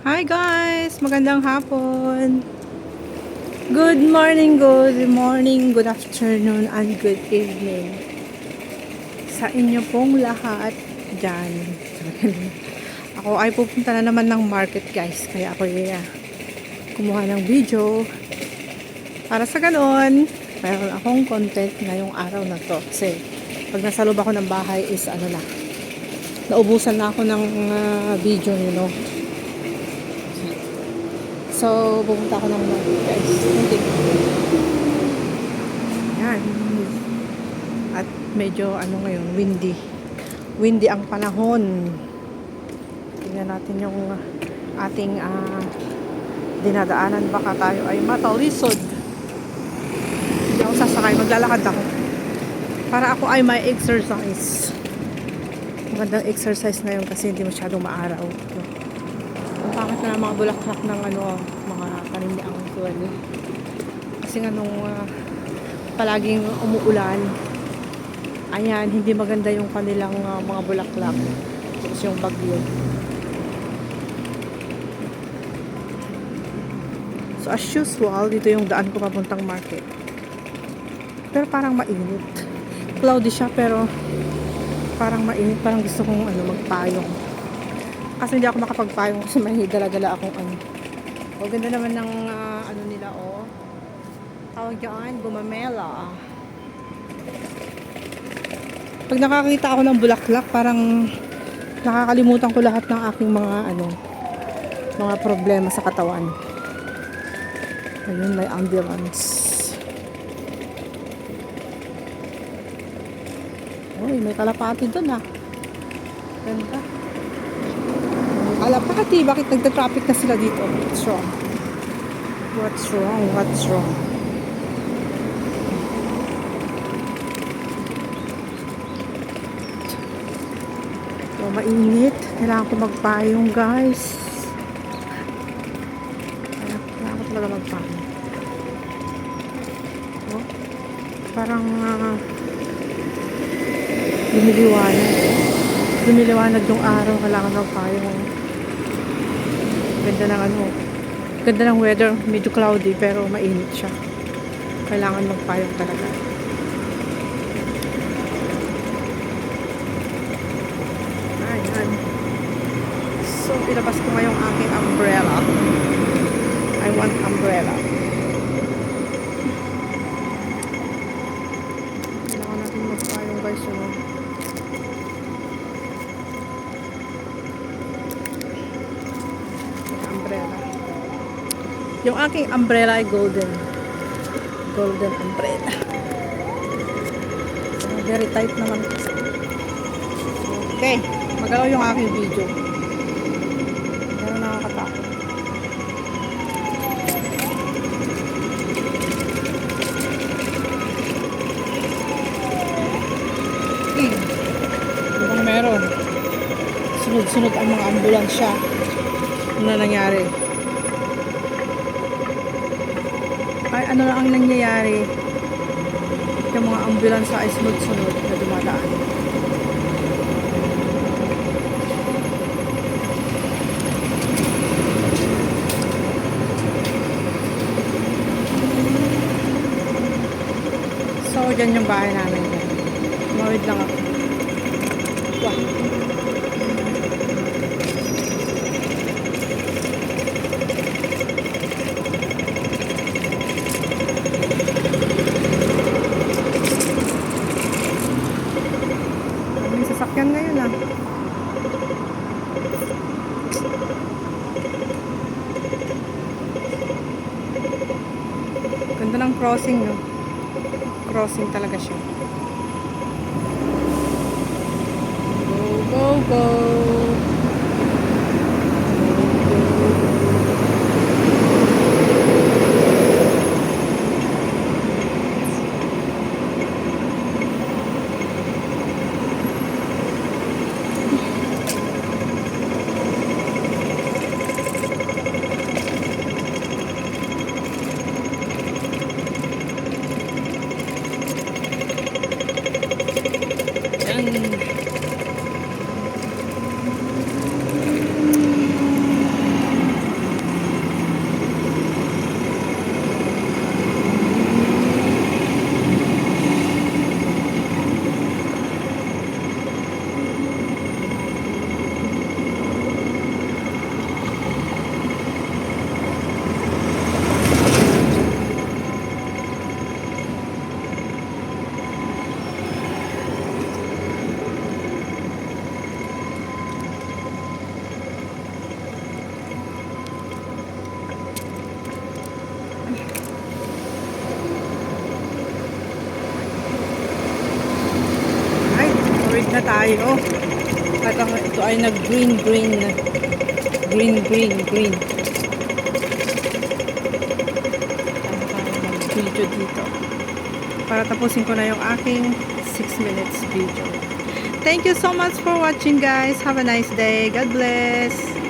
Hi guys! Magandang hapon. Good morning, good afternoon, and good evening sa inyo pong lahat dyan. Ako ay pupunta na naman ng market guys. Kaya ako kumuha ng video para sa ganon. Mayroon akong content ngayong araw na to. Kasi pag nasa loob ako ng bahay is naubusan na ako ng video, you know. So, pupunta ako ng market guys. Okay. Yan. At medyo ngayon, windy. Windy ang panahon. Tingnan natin yung ating dinadaanan. Baka tayo ay matalisod. Hindi ako sasakay. Maglalakad ako. Para ako ay may exercise. Magandang exercise ngayon kasi hindi masyadong maaraw. Ang pangit na mga bulaklak ng mga kaniniang tuwan. Kasi palaging umuulan. Ayan, hindi maganda yung kanilang mga bulaklak. Tapos yung bagyo. So as usual, dito yung daan ko papuntang market. Pero parang mainit. Cloudy siya pero parang mainit. Parang gusto kong magpayong. Kasi hindi ako makapagpayong kasi may dala-dala akong O ganda naman ng nila tawag dyan, gumamela. Pag nakakita ako ng bulaklak, parang nakakalimutan ko lahat ng aking mga problema sa katawan. Ayun, may ambulance. Uy, may kalapati doon Ganda. Kalapati, bakit nagta-traffic na sila dito? What's wrong? What's wrong? What's wrong? So, mainit. Kailangan ko magpayong, guys. Kailangan ko talaga magpayong. So, parang lumiliwanag yung araw. Kailangan magpayong. Ganda ng weather, medyo cloudy pero mainit siya. Kailangan magpayong talaga. Ayan. So, ilabas ko ngayong aking umbrella. I want umbrella. Kailangan natin magpayong guys. Yung aking umbrella ay golden umbrella. So, very tight naman. Okay, magalaw yung aking video. Pero nakakatakot. Mukhang meron. Sunod-sunod ang mga ambulansya. Ano na nangyari? Ay, ano lang ang nangyayari? Yung mga ambulansya ay sunod-sunod na dumadaan. So, dyan yung bahay namin. Mawid lang ako. Wow. Sasakyan ngayon Ganda ng crossing, no? Crossing talaga siya. Go, go, go! tayo. At ito ay nag-green, green. Green, green, green. Video dito. Para tapusin ko na yung aking 6 minutes video. Thank you so much for watching, guys. Have a nice day. God bless.